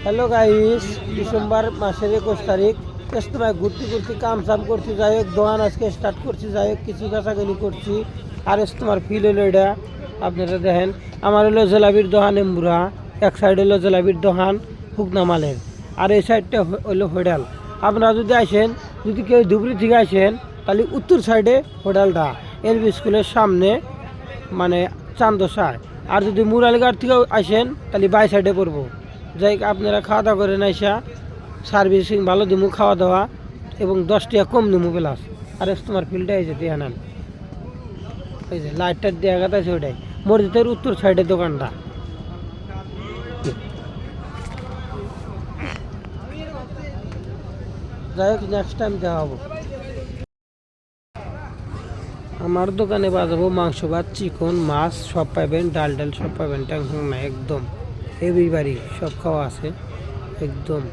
Hello guys, December মাসের 21 তারিখ ইজতেমায় ঘুরতে ঘুরতে কাম করতে যাই হোক, দোকান আজকে স্টার্ট করছি, যাই হোক কিছু বেচাকেনি করছি। আর ইজতেমার ফিল হলো এটা, আপনারা দেখেন। আমার হলো জেলাবির দোকান এমবুরা, এক সাইড হলো জেলাবির দোকান শুকনা মালের, আর এই সাইডটা হলো হোটেল। আপনারা যদি আসেন, যদি কেউ ধুবড়ি থেকে আসেন, তাহলে উত্তর সাইডে হোটেলটা এলবি স্কুলের সামনে, মানে চান্দসায়। আর যদি মুরালিঘাট থেকেও আসেন, তাহলে বাই সাইডে পড়বো। যাই আপনারা খাওয়া দাওয়া করেন, আইসা সার্ভিসিং ভালো দিমু, খাওয়া দাওয়া এবং 10 টাকা কম দিমু প্লাস। আর তোমার ফিল্ডে এই যে দিয়ে নেন, এই যে লাইটটা দেওয়া গেছে আছে, ওইটাই মসজিদের উত্তর সাইডের দোকানটা। যাই হোক, নেক্সট টাইম দেওয়া হবো। আমার দোকানে বাজাবো মাংস ভাত, চিকন, মাছ সব পাবেন, ডাল সব পাবেন, টেনশন না, একদম এভরিবাডি সব খাওয়া আছে একদম।